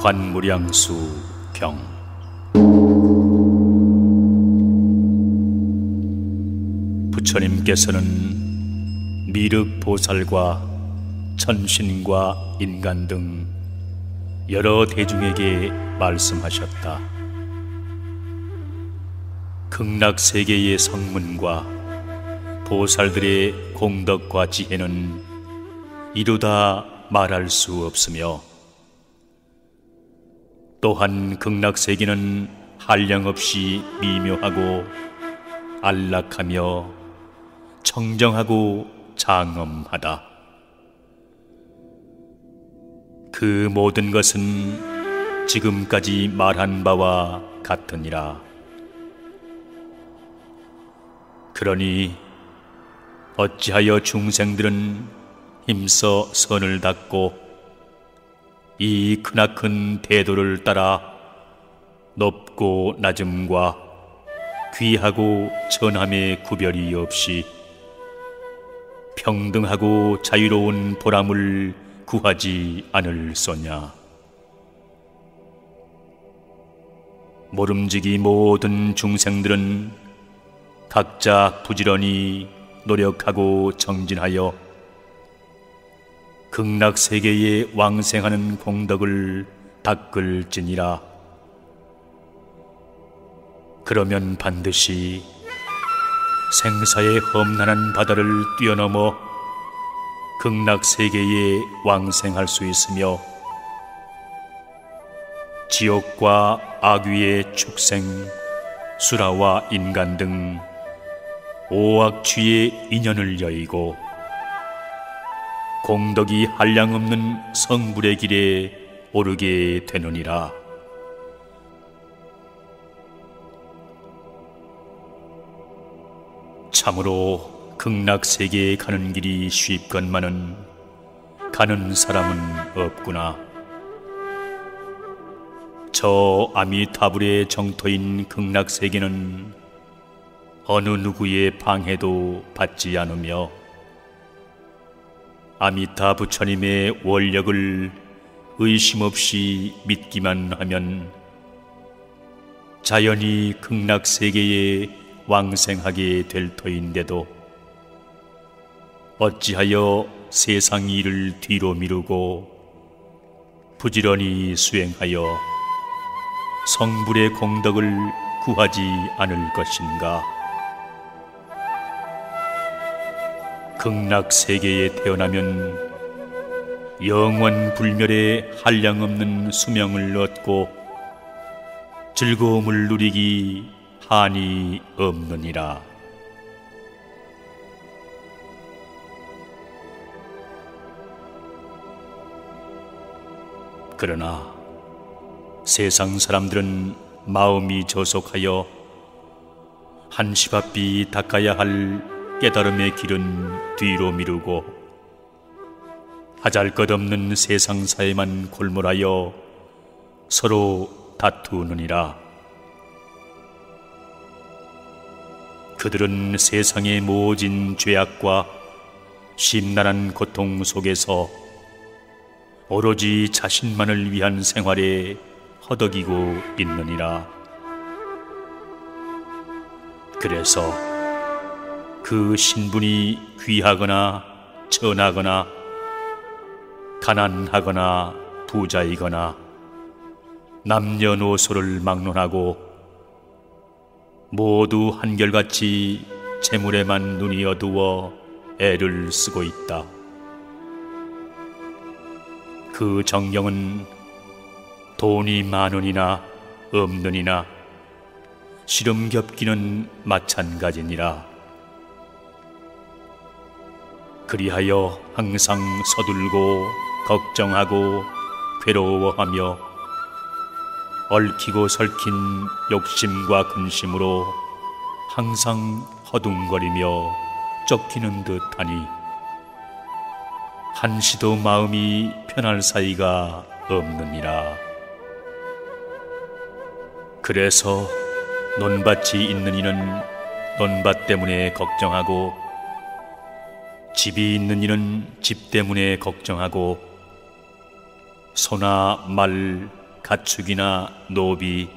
관무량수 경. 부처님께서는 미륵보살과 천신과 인간 등 여러 대중에게 말씀하셨다. 극락세계의 성문과 보살들의 공덕과 지혜는 이루다 말할 수 없으며, 또한 극락세계는 한량없이 미묘하고 안락하며 청정하고 장엄하다. 그 모든 것은 지금까지 말한 바와 같으니라. 그러니 어찌하여 중생들은 힘써 선을 닦고 이 크나큰 대도를 따라 높고 낮음과 귀하고 천함의 구별이 없이 평등하고 자유로운 보람을 구하지 않을소냐. 모름지기 모든 중생들은 각자 부지런히 노력하고 정진하여 극락세계에 왕생하는 공덕을 닦을지니라. 그러면 반드시 생사의 험난한 바다를 뛰어넘어 극락세계에 왕생할 수 있으며, 지옥과 악귀의 축생, 수라와 인간 등 오악취의 인연을 여의고 공덕이 한량없는 성불의 길에 오르게 되느니라. 참으로 극락세계에 가는 길이 쉽건만은 가는 사람은 없구나. 저 아미타불의 정토인 극락세계는 어느 누구의 방해도 받지 않으며, 아미타 부처님의 원력을 의심 없이 믿기만 하면 자연히 극락세계에 왕생하게 될 터인데도 어찌하여 세상 일을 뒤로 미루고 부지런히 수행하여 성불의 공덕을 구하지 않을 것인가. 극락세계에 태어나면 영원 불멸의 한량없는 수명을 얻고 즐거움을 누리기 한이 없느니라. 그러나 세상 사람들은 마음이 저속하여 한시바삐 닦아야 할 깨달음의 길은 뒤로 미루고 하잘것없는 세상사에만 골몰하여 서로 다투느니라. 그들은 세상의 모진 죄악과 심란한 고통 속에서 오로지 자신만을 위한 생활에 허덕이고 있느니라. 그래서 그 신분이 귀하거나 천하거나 가난하거나 부자이거나 남녀노소를 막론하고 모두 한결같이 재물에만 눈이 어두워 애를 쓰고 있다. 그 정경은 돈이 많으니나 없느니나 시름 겹기는 마찬가지니라. 그리하여 항상 서둘고 걱정하고 괴로워하며 얽히고 설킨 욕심과 근심으로 항상 허둥거리며 쫓기는 듯하니 한시도 마음이 편할 사이가 없느니라. 그래서 논밭이 있는 이는 논밭 때문에 걱정하고 집이 있는 이는 집 때문에 걱정하고 소나 말, 가축이나 노비,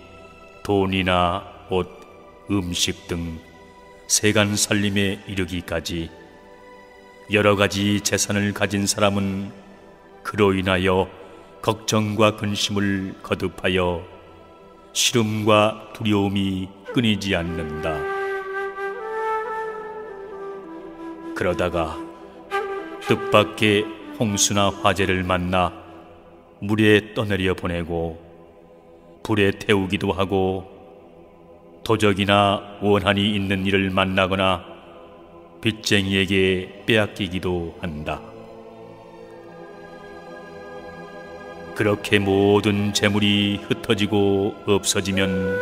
돈이나 옷, 음식 등 세간 살림에 이르기까지 여러 가지 재산을 가진 사람은 그로 인하여 걱정과 근심을 거듭하여 시름과 두려움이 끊이지 않는다. 그러다가 뜻밖의 홍수나 화재를 만나 물에 떠내려 보내고 불에 태우기도 하고 도적이나 원한이 있는 일을 만나거나 빚쟁이에게 빼앗기기도 한다. 그렇게 모든 재물이 흩어지고 없어지면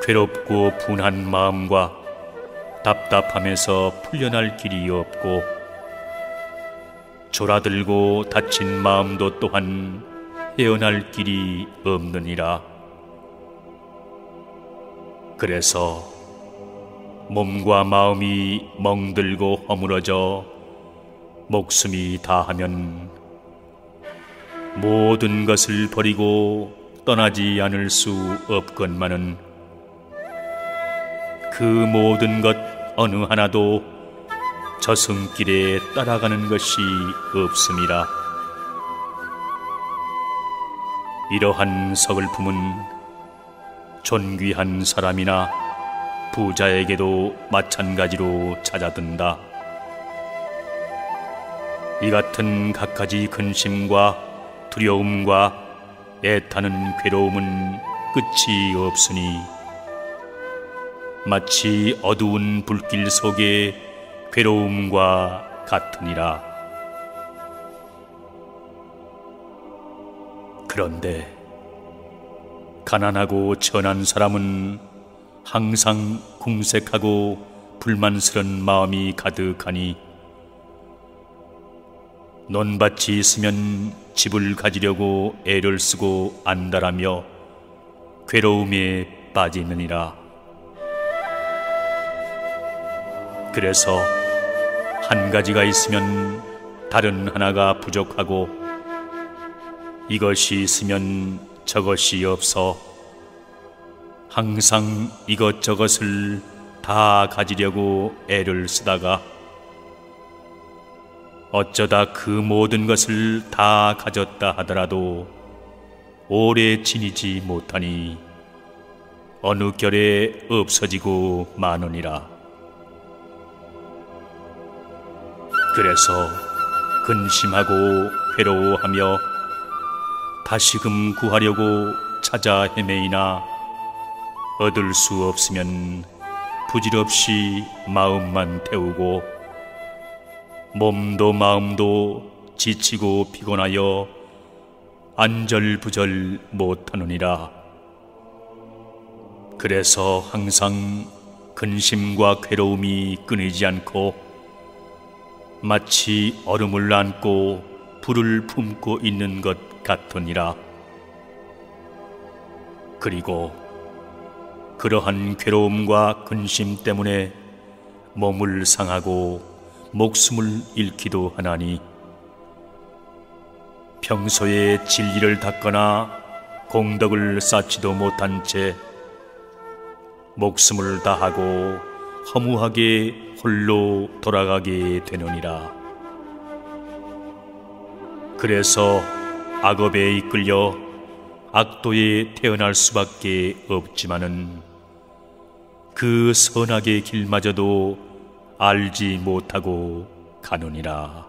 괴롭고 분한 마음과 답답함에서 풀려날 길이 없고 졸아들고 다친 마음도 또한 헤어날 길이 없느니라. 그래서 몸과 마음이 멍들고 허물어져 목숨이 다하면 모든 것을 버리고 떠나지 않을 수 없건만은 그 모든 것 어느 하나도 저승길에 따라가는 것이 없음이라. 이러한 서글픔은 존귀한 사람이나 부자에게도 마찬가지로 찾아든다. 이 같은 갖가지 근심과 두려움과 애타는 괴로움은 끝이 없으니 마치 어두운 불길 속의 괴로움과 같으니라. 그런데 가난하고 천한 사람은 항상 궁색하고 불만스런 마음이 가득하니 논밭이 있으면 집을 가지려고 애를 쓰고 안달하며 괴로움에 빠지느니라. 그래서 한 가지가 있으면 다른 하나가 부족하고 이것이 있으면 저것이 없어 항상 이것저것을 다 가지려고 애를 쓰다가 어쩌다 그 모든 것을 다 가졌다 하더라도 오래 지니지 못하니 어느 결에 없어지고 마느니라. 그래서 근심하고 괴로워하며 다시금 구하려고 찾아 헤매이나 얻을 수 없으면 부질없이 마음만 태우고 몸도 마음도 지치고 피곤하여 안절부절 못하느니라. 그래서 항상 근심과 괴로움이 끊이지 않고 마치 얼음을 안고 불을 품고 있는 것 같으니라. 그리고 그러한 괴로움과 근심 때문에 몸을 상하고 목숨을 잃기도 하나니 평소에 진리를 닦거나 공덕을 쌓지도 못한 채 목숨을 다하고 허무하게 홀로 돌아가게 되느니라. 그래서 악업에 이끌려 악도에 태어날 수밖에 없지만은 그 선악의 길마저도 알지 못하고 가느니라.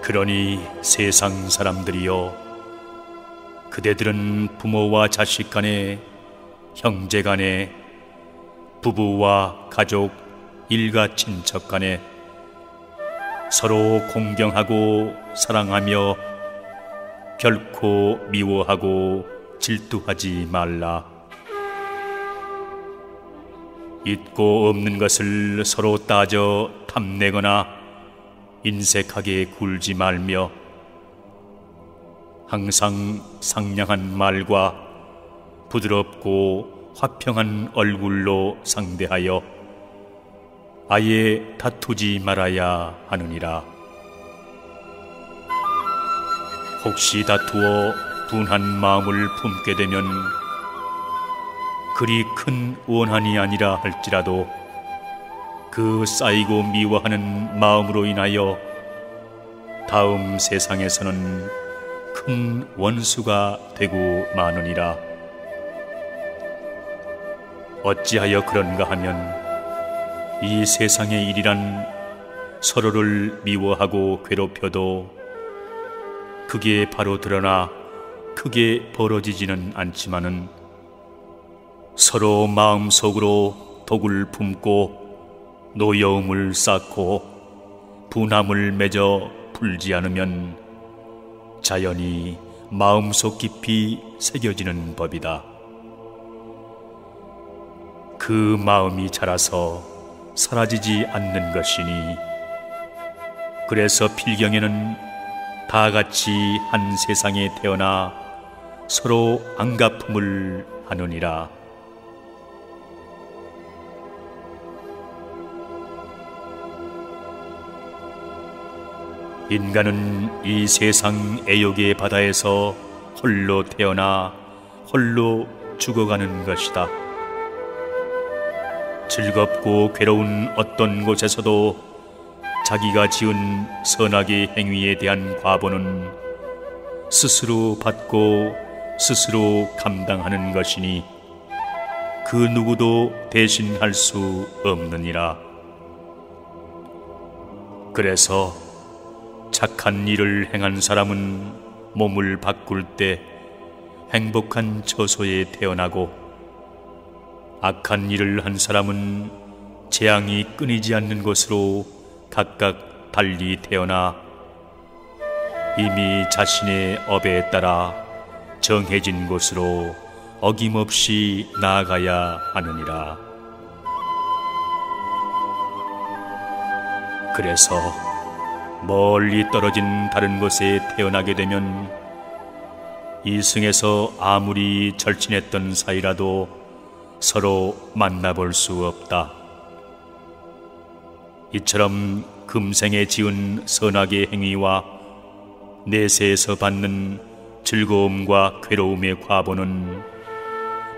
그러니 세상 사람들이여, 그대들은 부모와 자식 간에, 형제 간에, 부부와 가족, 일가 친척 간에 서로 공경하고 사랑하며 결코 미워하고 질투하지 말라. 있고 없는 것을 서로 따져 탐내거나 인색하게 굴지 말며 항상 상냥한 말과 부드럽고 화평한 얼굴로 상대하여 아예 다투지 말아야 하느니라. 혹시 다투어 둔한 마음을 품게 되면 그리 큰 원한이 아니라 할지라도 그 쌓이고 미워하는 마음으로 인하여 다음 세상에서는 큰 원수가 되고 마느니라. 어찌하여 그런가 하면 이 세상의 일이란 서로를 미워하고 괴롭혀도 그게 바로 드러나 크게 벌어지지는 않지만은 서로 마음속으로 독을 품고 노여움을 쌓고 분함을 맺어 풀지 않으면 자연히 마음속 깊이 새겨지는 법이다. 그 마음이 자라서 사라지지 않는 것이니 그래서 필경에는 다 같이 한 세상에 태어나 서로 안갚음을 하느니라. 인간은 이 세상 애욕의 바다에서 홀로 태어나 홀로 죽어가는 것이다. 즐겁고 괴로운 어떤 곳에서도 자기가 지은 선악의 행위에 대한 과보는 스스로 받고 스스로 감당하는 것이니 그 누구도 대신할 수 없느니라. 그래서 착한 일을 행한 사람은 몸을 바꿀 때 행복한 처소에 태어나고 악한 일을 한 사람은 재앙이 끊이지 않는 곳으로 각각 달리 태어나 이미 자신의 업에 따라 정해진 곳으로 어김없이 나아가야 하느니라. 그래서 멀리 떨어진 다른 곳에 태어나게 되면 이승에서 아무리 절친했던 사이라도 서로 만나볼 수 없다. 이처럼 금생에 지은 선악의 행위와 내세에서 받는 즐거움과 괴로움의 과보는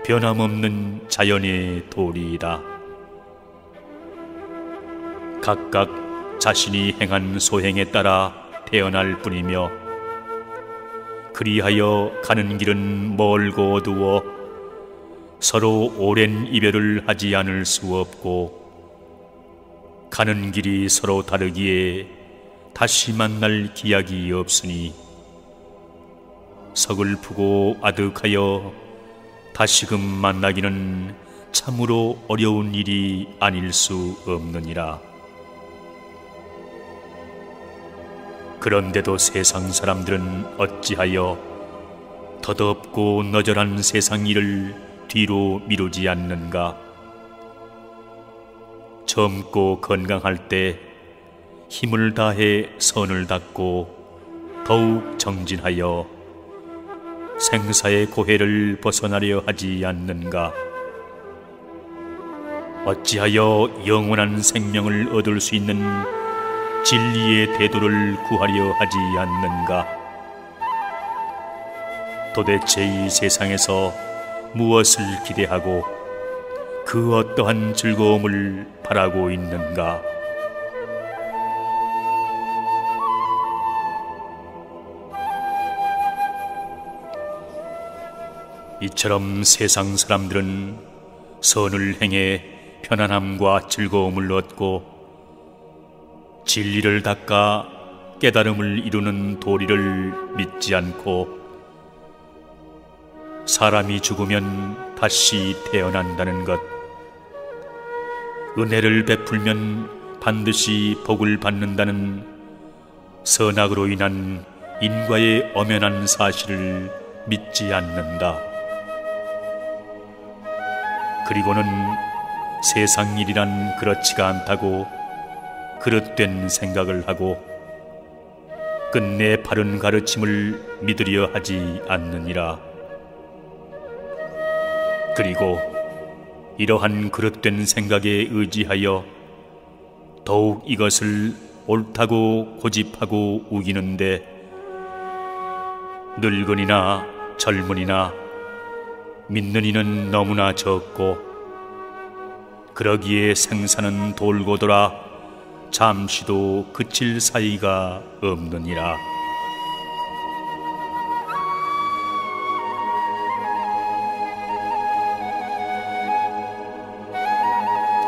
변함없는 자연의 도리이다. 각각 자신이 행한 소행에 따라 태어날 뿐이며 그리하여 가는 길은 멀고 어두워 서로 오랜 이별을 하지 않을 수 없고 가는 길이 서로 다르기에 다시 만날 기약이 없으니 서글프고 아득하여 다시금 만나기는 참으로 어려운 일이 아닐 수 없느니라. 그런데도 세상 사람들은 어찌하여 더덥고 너절한 세상 일을 뒤로 미루지 않는가? 젊고 건강할 때 힘을 다해 선을 닦고 더욱 정진하여 생사의 고해를 벗어나려 하지 않는가? 어찌하여 영원한 생명을 얻을 수 있는 진리의 대도를 구하려 하지 않는가? 도대체 이 세상에서 무엇을 기대하고 그 어떠한 즐거움을 바라고 있는가? 이처럼 세상 사람들은 선을 행해 편안함과 즐거움을 얻고 진리를 닦아 깨달음을 이루는 도리를 믿지 않고 사람이 죽으면 다시 태어난다는 것, 은혜를 베풀면 반드시 복을 받는다는 선악으로 인한 인과의 엄연한 사실을 믿지 않는다. 그리고는 세상 일이란 그렇지가 않다고 그릇된 생각을 하고 끝내 바른 가르침을 믿으려 하지 않느니라. 그리고 이러한 그릇된 생각에 의지하여 더욱 이것을 옳다고 고집하고 우기는데 늙은이나 젊은이나 믿는 이는 너무나 적고 그러기에 생사는 돌고 돌아 잠시도 그칠 사이가 없느니라.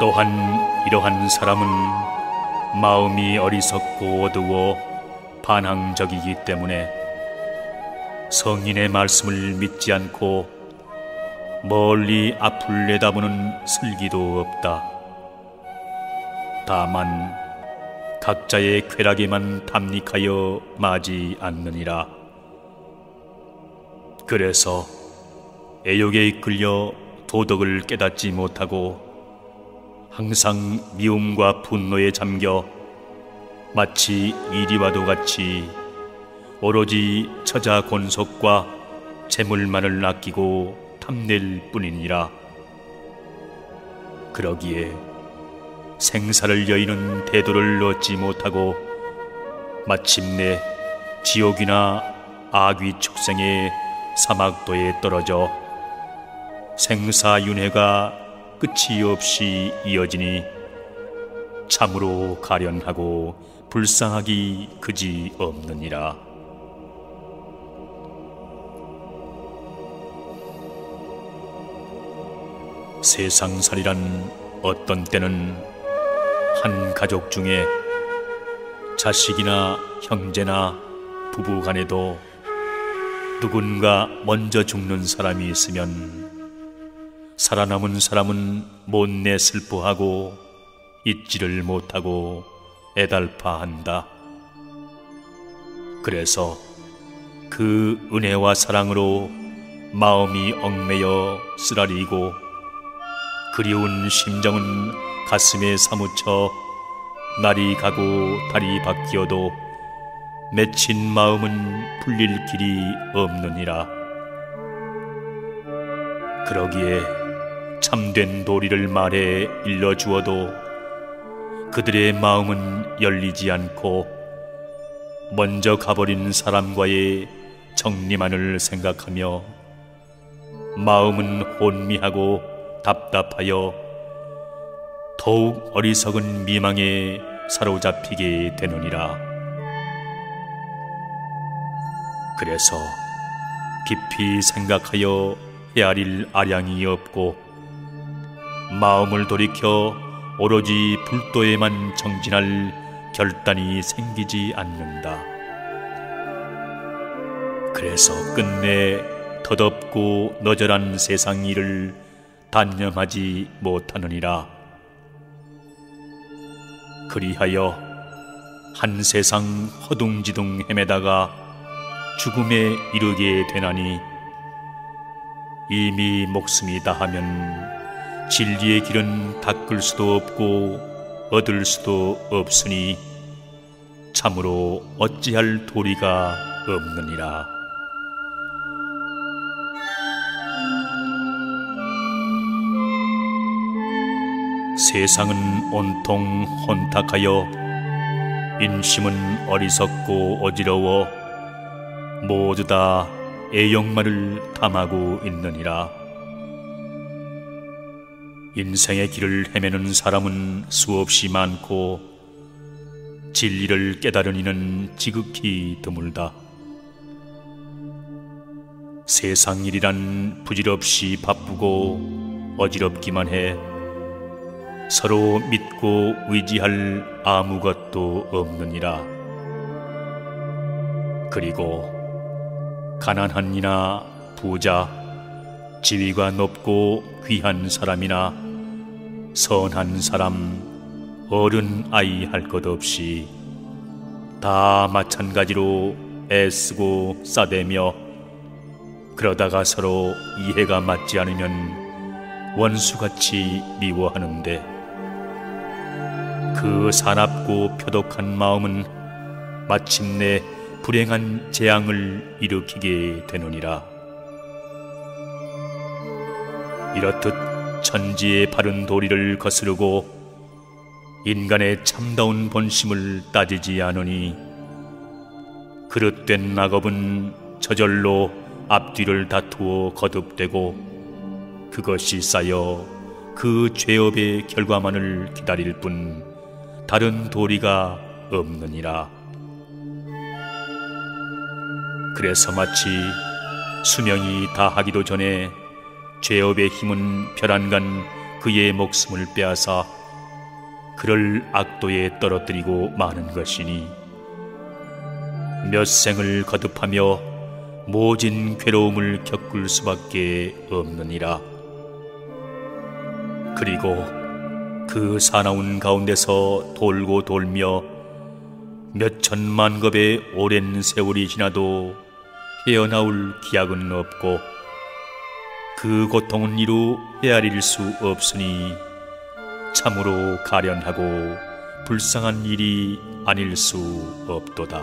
또한 이러한 사람은 마음이 어리석고 어두워 반항적이기 때문에 성인의 말씀을 믿지 않고 멀리 앞을 내다보는 슬기도 없다. 다만 각자의 쾌락에만 탐닉하여 마지 않느니라. 그래서 애욕에 이끌려 도덕을 깨닫지 못하고 항상 미움과 분노에 잠겨 마치 이리와도 같이 오로지 처자 권속과 재물만을 아끼고 탐낼 뿐이니라. 그러기에 생사를 여의는 대도를 얻지 못하고 마침내 지옥이나 아귀 축생의 사막도에 떨어져 생사윤회가 끝이 없이 이어지니 참으로 가련하고 불쌍하기 그지 없느니라. 세상살이란 어떤 때는 한 가족 중에 자식이나 형제나 부부 간에도 누군가 먼저 죽는 사람이 있으면 살아남은 사람은 못내 슬퍼하고 잊지를 못하고 애달파한다. 그래서 그 은혜와 사랑으로 마음이 얽매여 쓰라리고 그리운 심정은 가슴에 사무쳐 날이 가고 달이 바뀌어도 맺힌 마음은 풀릴 길이 없느니라. 그러기에 참된 도리를 말해 일러주어도 그들의 마음은 열리지 않고 먼저 가버린 사람과의 정리만을 생각하며 마음은 혼미하고 답답하여 더욱 어리석은 미망에 사로잡히게 되느니라. 그래서 깊이 생각하여 헤아릴 아량이 없고 마음을 돌이켜 오로지 불도에만 정진할 결단이 생기지 않는다. 그래서 끝내 덧없고 너절한 세상 일을 단념하지 못하느니라. 그리하여 한 세상 허둥지둥 헤매다가 죽음에 이르게 되나니 이미 목숨이 다하면 진리의 길은 닦을 수도 없고 얻을 수도 없으니 참으로 어찌할 도리가 없느니라. 세상은 온통 혼탁하여 인심은 어리석고 어지러워 모두 다 애욕만을 탐하고 있느니라. 인생의 길을 헤매는 사람은 수없이 많고 진리를 깨달은 이는 지극히 드물다. 세상 일이란 부질없이 바쁘고 어지럽기만 해 서로 믿고 의지할 아무것도 없느니라. 그리고 가난한 이나 부자, 지위가 높고 귀한 사람이나 선한 사람, 어른 아이 할 것 없이 다 마찬가지로 애쓰고 싸대며 그러다가 서로 이해가 맞지 않으면 원수같이 미워하는데 그 사납고 표독한 마음은 마침내 불행한 재앙을 일으키게 되느니라. 이렇듯 천지의 바른 도리를 거스르고 인간의 참다운 본심을 따지지 않으니 그릇된 악업은 저절로 앞뒤를 다투어 거듭되고 그것이 쌓여 그 죄업의 결과만을 기다릴 뿐 다른 도리가 없느니라. 그래서 마치 수명이 다하기도 전에 죄업의 힘은 벼랑간 그의 목숨을 빼앗아 그를 악도에 떨어뜨리고 마는 것이니 몇 생을 거듭하며 모진 괴로움을 겪을 수밖에 없느니라. 그리고 그 사나운 가운데서 돌고 돌며 몇 천만 겁의 오랜 세월이 지나도 헤어나올 기약은 없고 그 고통은 이루 헤아릴 수 없으니 참으로 가련하고 불쌍한 일이 아닐 수 없도다.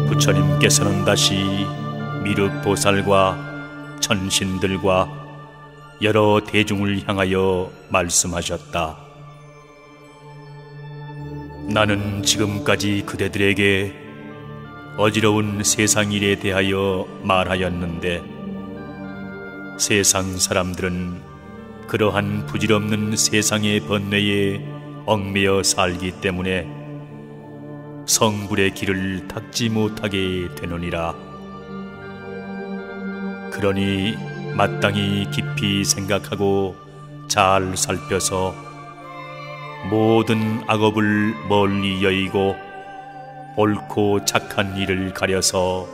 부처님께서는 다시 미륵보살과 천신들과 여러 대중을 향하여 말씀하셨다. 나는 지금까지 그대들에게 어지러운 세상 일에 대하여 말하였는데 세상 사람들은 그러한 부질없는 세상의 번뇌에 얽매여 살기 때문에 성불의 길을 닦지 못하게 되느니라. 그러니 마땅히 깊이 생각하고 잘 살펴서 모든 악업을 멀리 여의고 옳고 착한 일을 가려서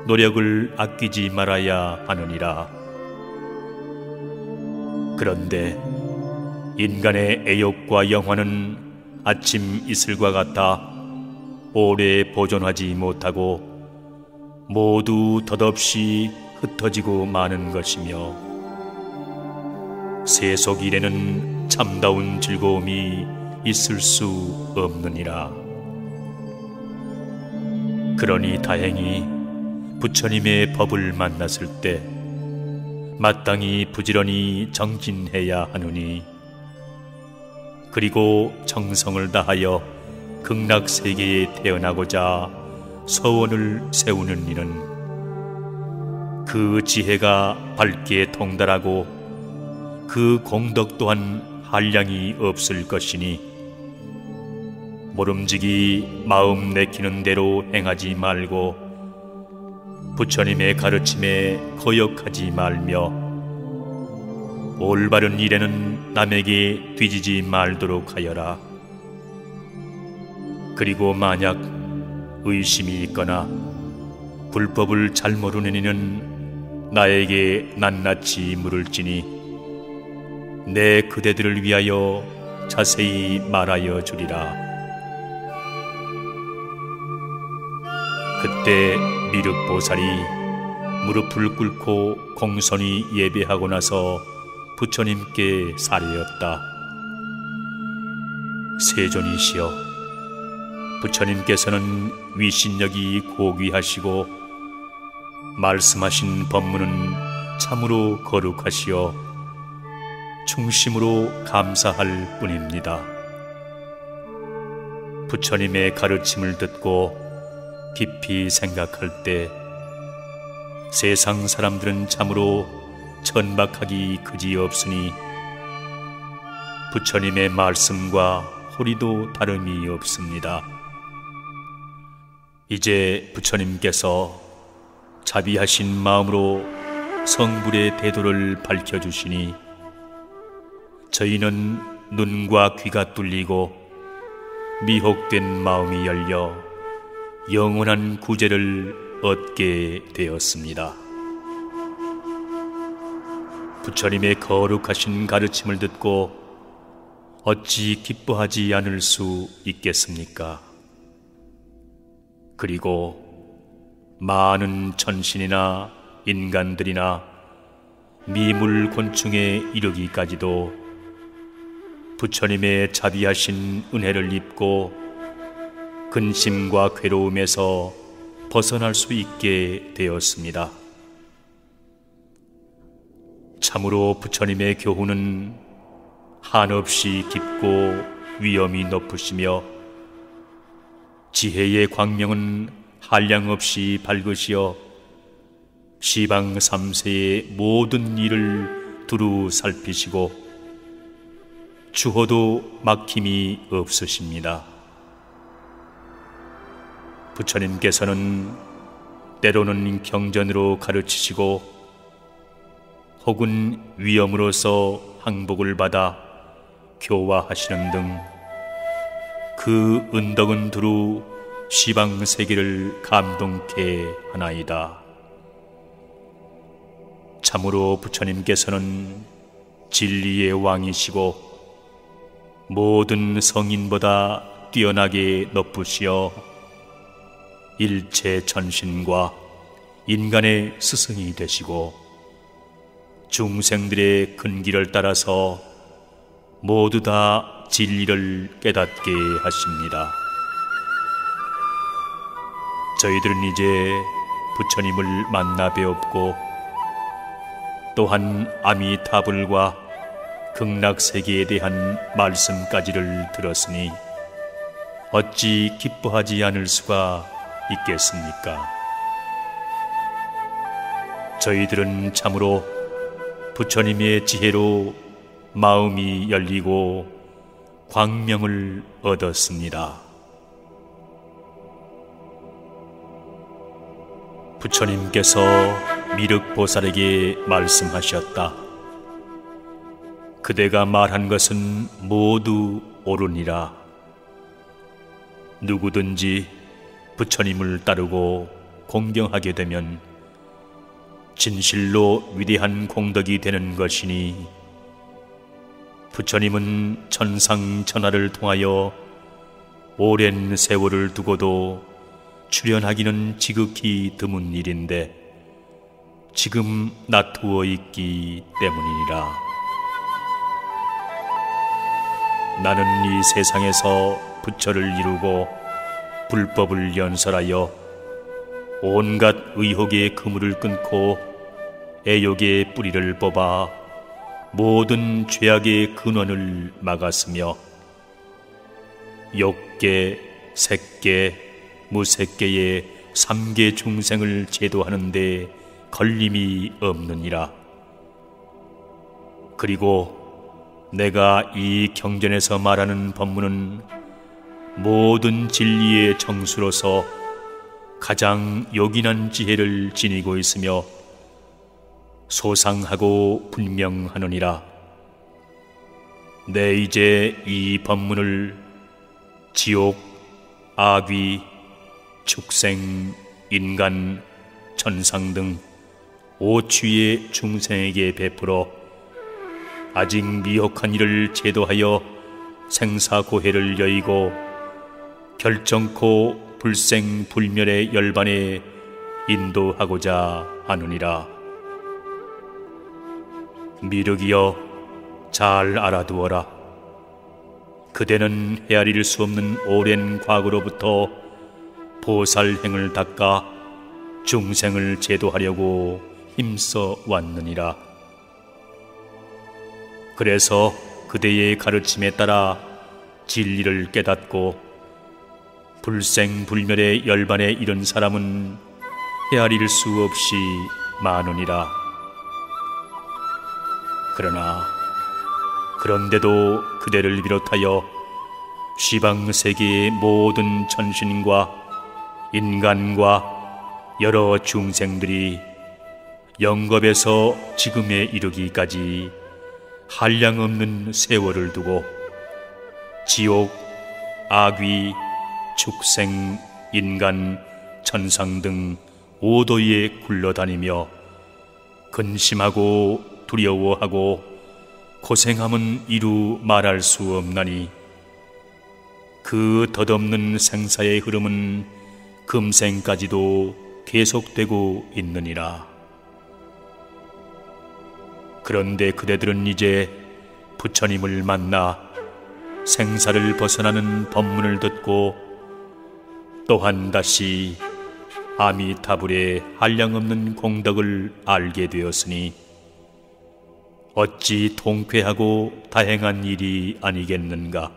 노력을 아끼지 말아야 하느니라. 그런데 인간의 애욕과 영화는 아침 이슬과 같아 오래 보존하지 못하고 모두 덧없이 흩어지고 마는 것이며 세속 일에는 참다운 즐거움이 있을 수 없느니라. 그러니 다행히 부처님의 법을 만났을 때 마땅히 부지런히 정진해야 하느니 그리고 정성을 다하여 극락세계에 태어나고자 서원을 세우는 이는 그 지혜가 밝게 통달하고 그 공덕 또한 한량이 없을 것이니 모름지기 마음 내키는 대로 행하지 말고 부처님의 가르침에 거역하지 말며 올바른 일에는 남에게 뒤지지 말도록 하여라. 그리고 만약 의심이 있거나 불법을 잘 모르는 이는 나에게 낱낱이 물을지니 내 그대들을 위하여 자세히 말하여 주리라. 그때 미륵보살이 무릎을 꿇고 공손히 예배하고 나서 부처님께 사례였다. 세존이시여, 부처님께서는 위신력이 고귀하시고 말씀하신 법문은 참으로 거룩하시어 충심으로 감사할 뿐입니다. 부처님의 가르침을 듣고 깊이 생각할 때 세상 사람들은 참으로 천박하기 그지없으니 부처님의 말씀과 호리도 다름이 없습니다. 이제 부처님께서 자비하신 마음으로 성불의 대도를 밝혀주시니 저희는 눈과 귀가 뚫리고 미혹된 마음이 열려 영원한 구제를 얻게 되었습니다. 부처님의 거룩하신 가르침을 듣고 어찌 기뻐하지 않을 수 있겠습니까? 그리고 많은 천신이나 인간들이나 미물 곤충에 이르기까지도 부처님의 자비하신 은혜를 입고 근심과 괴로움에서 벗어날 수 있게 되었습니다. 참으로 부처님의 교훈은 한없이 깊고 위엄이 높으시며 지혜의 광명은 한량없이 밝으시어 시방 3세의 모든 일을 두루 살피시고 주호도 막힘이 없으십니다. 부처님께서는 때로는 경전으로 가르치시고 혹은 위엄으로서 항복을 받아 교화하시는 등 그 은덕은 두루 시방 세계를 감동케 하나이다. 참으로 부처님께서는 진리의 왕이시고 모든 성인보다 뛰어나게 높으시어 일체 천신과 인간의 스승이 되시고 중생들의 근기를 따라서 모두 다 진리를 깨닫게 하십니다. 저희들은 이제 부처님을 만나 배웠고 또한 아미타불과 극락세계에 대한 말씀까지를 들었으니 어찌 기뻐하지 않을 수가 있겠습니까? 저희들은 참으로 부처님의 지혜로 마음이 열리고 광명을 얻었습니다. 부처님께서 미륵보살에게 말씀하셨다. 그대가 말한 것은 모두 옳으니라. 누구든지 부처님을 따르고 공경하게 되면 진실로 위대한 공덕이 되는 것이니 부처님은 천상천하를 통하여 오랜 세월을 두고도 출현하기는 지극히 드문 일인데 지금 나투어 있기 때문이니라. 나는 이 세상에서 부처를 이루고 불법을 연설하여 온갖 의혹의 그물을 끊고 애욕의 뿌리를 뽑아 모든 죄악의 근원을 막았으며 욕계, 색계, 무색계의 3계 중생을 제도하는 데 걸림이 없느니라. 그리고 내가 이 경전에서 말하는 법문은 모든 진리의 정수로서 가장 요긴한 지혜를 지니고 있으며 소상하고 분명하느니라. 내 이제 이 법문을 지옥, 아귀, 축생, 인간, 천상 등 오추의 중생에게 베풀어 아직 미혹한 이를 제도하여 생사고해를 여의고 결정코 불생불멸의 열반에 인도하고자 하느니라. 미륵이여, 잘 알아두어라. 그대는 헤아릴 수 없는 오랜 과거로부터 보살행을 닦아 중생을 제도하려고 힘써 왔느니라. 그래서 그대의 가르침에 따라 진리를 깨닫고 불생불멸의 열반에 이른 사람은 헤아릴 수 없이 많으니라. 그러나 그런데도 그대를 비롯하여 시방세계의 모든 천신과 인간과 여러 중생들이 영겁에서 지금에 이르기까지 한량없는 세월을 두고 지옥, 아귀, 축생, 인간, 천상 등 오도에 굴러다니며 근심하고 두려워하고 고생함은 이루 말할 수 없나니 그 덧없는 생사의 흐름은 금생까지도 계속되고 있느니라. 그런데 그대들은 이제 부처님을 만나 생사를 벗어나는 법문을 듣고 또한 다시 아미타불의 한량없는 공덕을 알게 되었으니 어찌 통쾌하고 다행한 일이 아니겠는가.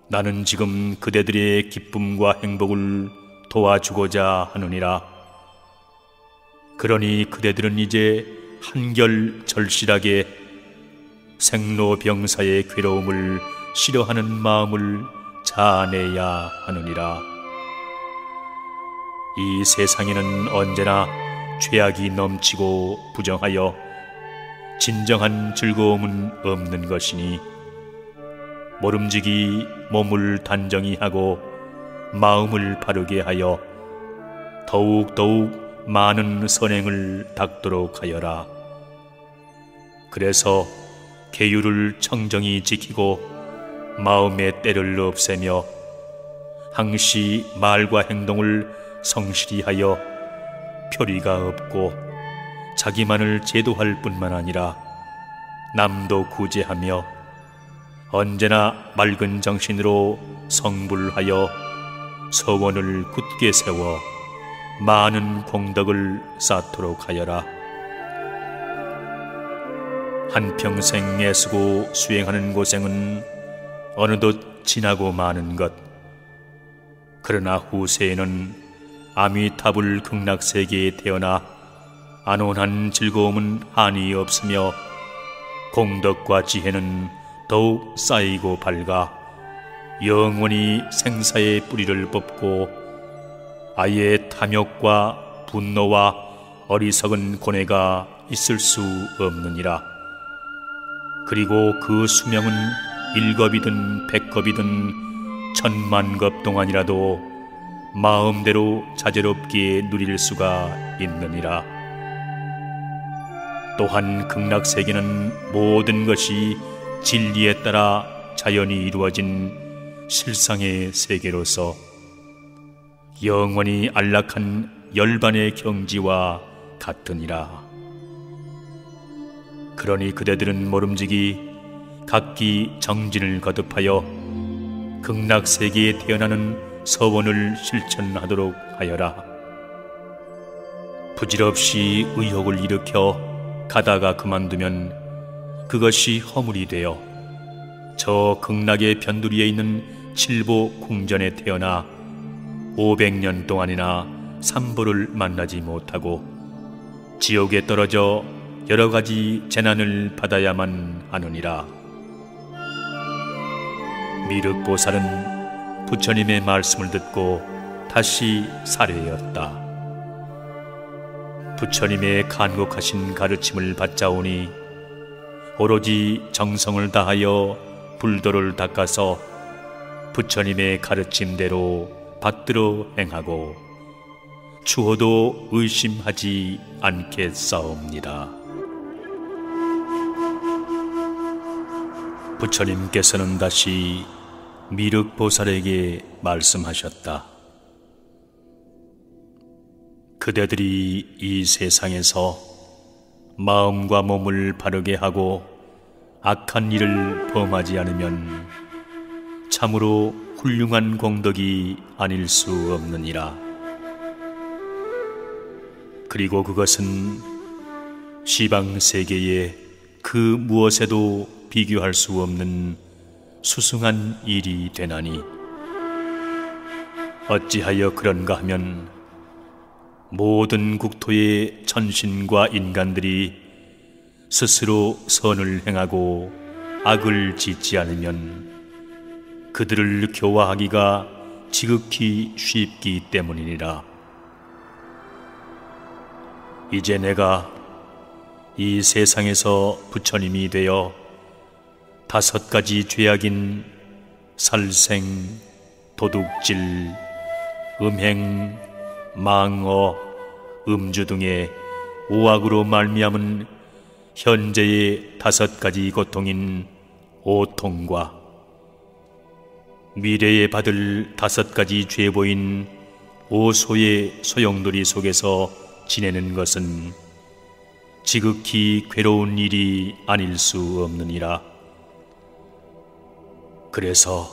나는 지금 그대들의 기쁨과 행복을 도와주고자 하느니라. 그러니 그대들은 이제 한결 절실하게 생로병사의 괴로움을 싫어하는 마음을 자아내야 하느니라. 이 세상에는 언제나 죄악이 넘치고 부정하여 진정한 즐거움은 없는 것이니 모름지기 몸을 단정히 하고 마음을 바르게 하여 더욱 많은 선행을 닦도록 하여라. 그래서 계율을 청정히 지키고 마음의 때를 없애며 항시 말과 행동을 성실히 하여 표리가 없고 자기만을 제도할 뿐만 아니라 남도 구제하며 언제나 맑은 정신으로 성불하여 서원을 굳게 세워 많은 공덕을 쌓도록 하여라. 한평생 애쓰고 수행하는 고생은 어느덧 지나고 마는 것. 그러나 후세에는 아미타불 극락세계에 태어나 안온한 즐거움은 한이 없으며 공덕과 지혜는 더욱 쌓이고 밝아 영원히 생사의 뿌리를 뽑고 아예 탐욕과 분노와 어리석은 고뇌가 있을 수 없느니라. 그리고 그 수명은 1겁이든 100겁이든 10,000,000겁 동안이라도 마음대로 자제롭게 누릴 수가 있느니라. 또한 극락세계는 모든 것이 진리에 따라 자연히 이루어진 실상의 세계로서 영원히 안락한 열반의 경지와 같으니라. 그러니 그대들은 모름지기 각기 정진을 거듭하여 극락세계에 태어나는 서원을 실천하도록 하여라. 부질없이 의욕을 일으켜 가다가 그만두면 그것이 허물이 되어 저 극락의 변두리에 있는 칠보 궁전에 태어나 500년 동안이나 삼보를 만나지 못하고 지옥에 떨어져 여러 가지 재난을 받아야만 하느니라. 미륵보살은 부처님의 말씀을 듣고 다시 살해였다. 부처님의 간곡하신 가르침을 받자오니 오로지 정성을 다하여 불도를 닦아서 부처님의 가르침대로 받들어 행하고 추호도 의심하지 않겠사옵니다. 부처님께서는 다시 미륵보살에게 말씀하셨다. 그대들이 이 세상에서 마음과 몸을 바르게 하고 악한 일을 범하지 않으면 참으로 훌륭한 공덕이 아닐 수 없느니라. 그리고 그것은 시방세계의 그 무엇에도 비교할 수 없는 수승한 일이 되나니 어찌하여 그런가 하면 모든 국토의 천신과 인간들이 스스로 선을 행하고 악을 짓지 않으면 그들을 교화하기가 지극히 쉽기 때문이니라. 이제 내가 이 세상에서 부처님이 되어 5가지 죄악인 살생, 도둑질, 음행, 망어, 음주 등의 오악으로 말미암은 현재의 5가지 고통인 오통과 미래에 받을 5가지 죄보인 5소의 소용돌이 속에서 지내는 것은 지극히 괴로운 일이 아닐 수 없느니라. 그래서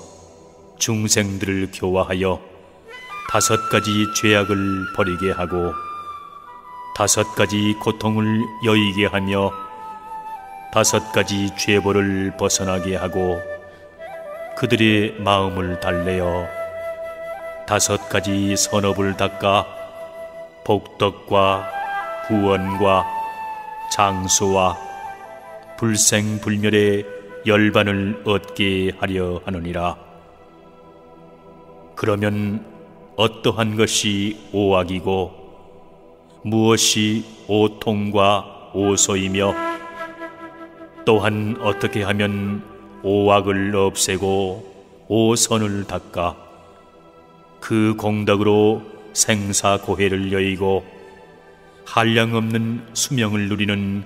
중생들을 교화하여 5가지 죄악을 버리게 하고 5가지 고통을 여의게 하며 5가지 죄보를 벗어나게 하고 그들의 마음을 달래어 5가지 선업을 닦아 복덕과 구원과 장수와 불생불멸의 열반을 얻게 하려 하느니라. 그러면 어떠한 것이 오악이고 무엇이 오통과 오소이며 또한 어떻게 하면 오악을 없애고 오선을 닦아 그 공덕으로 생사고해를 여의고 한량없는 수명을 누리는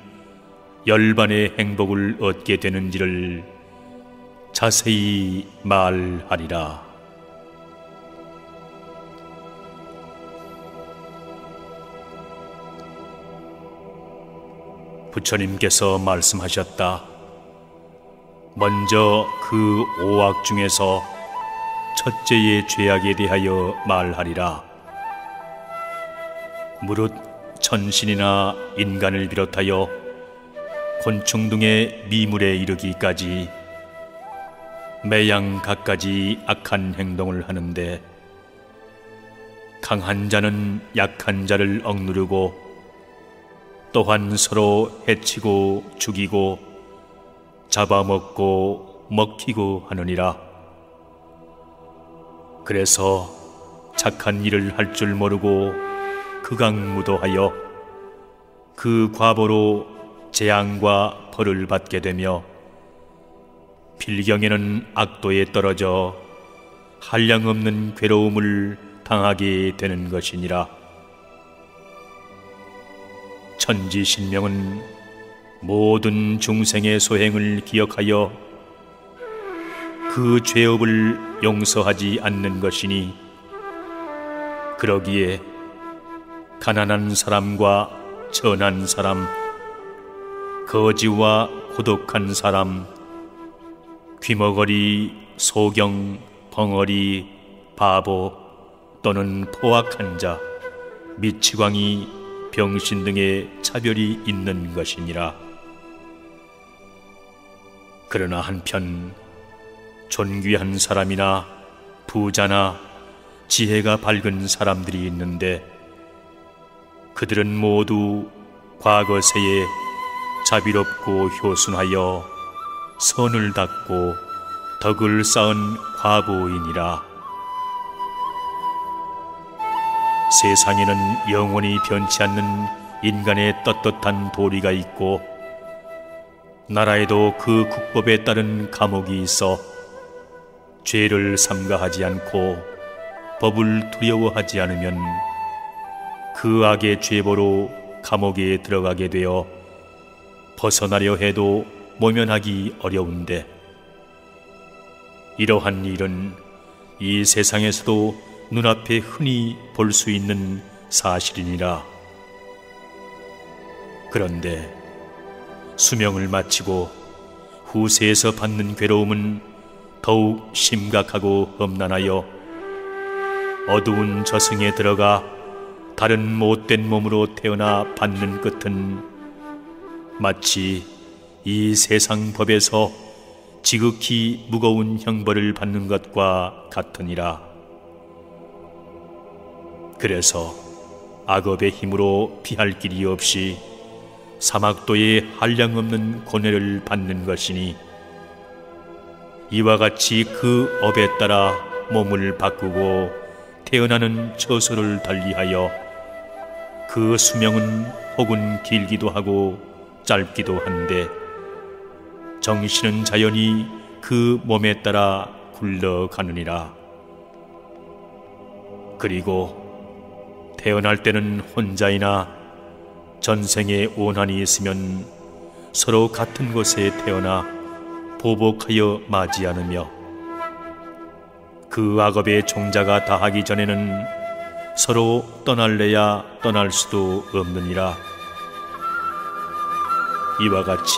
열반의 행복을 얻게 되는지를 자세히 말하리라. 부처님께서 말씀하셨다. 먼저 그 오악 중에서 첫째의 죄악에 대하여 말하리라. 무릇 천신이나 인간을 비롯하여 곤충 등의 미물에 이르기까지 매양 갖가지 악한 행동을 하는데 강한 자는 약한 자를 억누르고 또한 서로 해치고 죽이고 잡아먹고 먹히고 하느니라. 그래서 착한 일을 할 줄 모르고 극악무도하여 그 과보로 재앙과 벌을 받게 되며 필경에는 악도에 떨어져 한량없는 괴로움을 당하게 되는 것이니라. 천지신명은 모든 중생의 소행을 기억하여 그 죄업을 용서하지 않는 것이니 그러기에 가난한 사람과 천한 사람, 거지와 고독한 사람, 귀머거리, 소경, 벙어리, 바보 또는 포악한 자, 미치광이, 병신 등의 차별이 있는 것이니라. 그러나 한편 존귀한 사람이나 부자나 지혜가 밝은 사람들이 있는데 그들은 모두 과거세에 자비롭고 효순하여 선을 닦고 덕을 쌓은 과부인이라. 세상에는 영원히 변치 않는 인간의 떳떳한 도리가 있고 나라에도 그 국법에 따른 감옥이 있어 죄를 삼가하지 않고 법을 두려워하지 않으면 그 악의 죄보로 감옥에 들어가게 되어 벗어나려 해도 모면하기 어려운데 이러한 일은 이 세상에서도 눈앞에 흔히 볼 수 있는 사실이니라. 그런데 수명을 마치고 후세에서 받는 괴로움은 더욱 심각하고 험난하여 어두운 저승에 들어가 다른 못된 몸으로 태어나 받는 끝은 마치 이 세상 법에서 지극히 무거운 형벌을 받는 것과 같으니라. 그래서 악업의 힘으로 피할 길이 없이 사막도의 한량없는 고뇌를 받는 것이니 이와 같이 그 업에 따라 몸을 바꾸고 태어나는 처소를 달리하여 그 수명은 혹은 길기도 하고 짧기도 한데 정신은 자연히 그 몸에 따라 굴러가느니라. 그리고 태어날 때는 혼자이나 전생에 원한이 있으면 서로 같은 곳에 태어나 보복하여 맞이하느며 그 악업의 종자가 다하기 전에는 서로 떠날래야 떠날 수도 없느니라. 이와 같이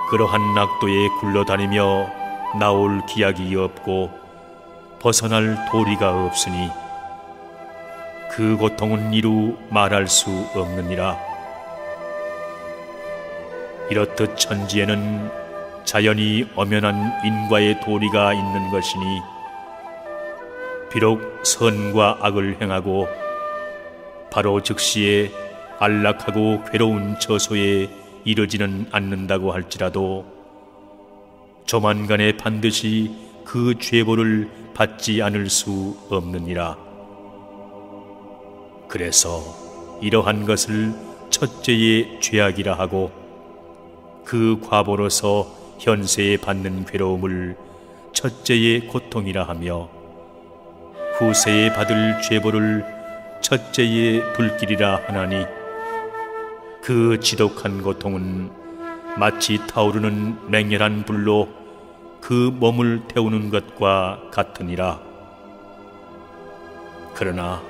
그러한 낙도에 굴러다니며 나올 기약이 없고 벗어날 도리가 없으니 그 고통은 이루 말할 수 없느니라. 이렇듯 천지에는 자연히 엄연한 인과의 도리가 있는 것이니 비록 선과 악을 행하고 바로 즉시에 안락하고 괴로운 처소에 이르지는 않는다고 할지라도 조만간에 반드시 그 죄보를 받지 않을 수 없느니라. 그래서 이러한 것을 첫째의 죄악이라 하고 그 과보로서 현세에 받는 괴로움을 첫째의 고통이라 하며 후세에 받을 죄보를 첫째의 불길이라 하나니 그 지독한 고통은 마치 타오르는 맹렬한 불로 그 몸을 태우는 것과 같으니라. 그러나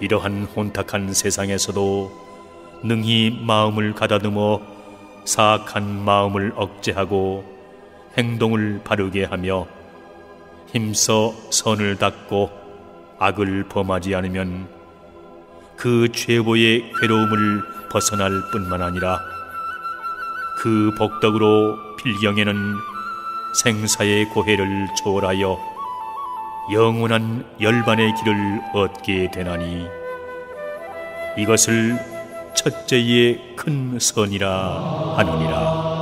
이러한 혼탁한 세상에서도 능히 마음을 가다듬어 사악한 마음을 억제하고 행동을 바르게 하며 힘써 선을 닦고 악을 범하지 않으면 그 죄보의 괴로움을 벗어날 뿐만 아니라 그 복덕으로 필경에는 생사의 고해를 초월하여 영원한 열반의 길을 얻게 되나니 이것을 첫째의 큰 선이라 하느니라.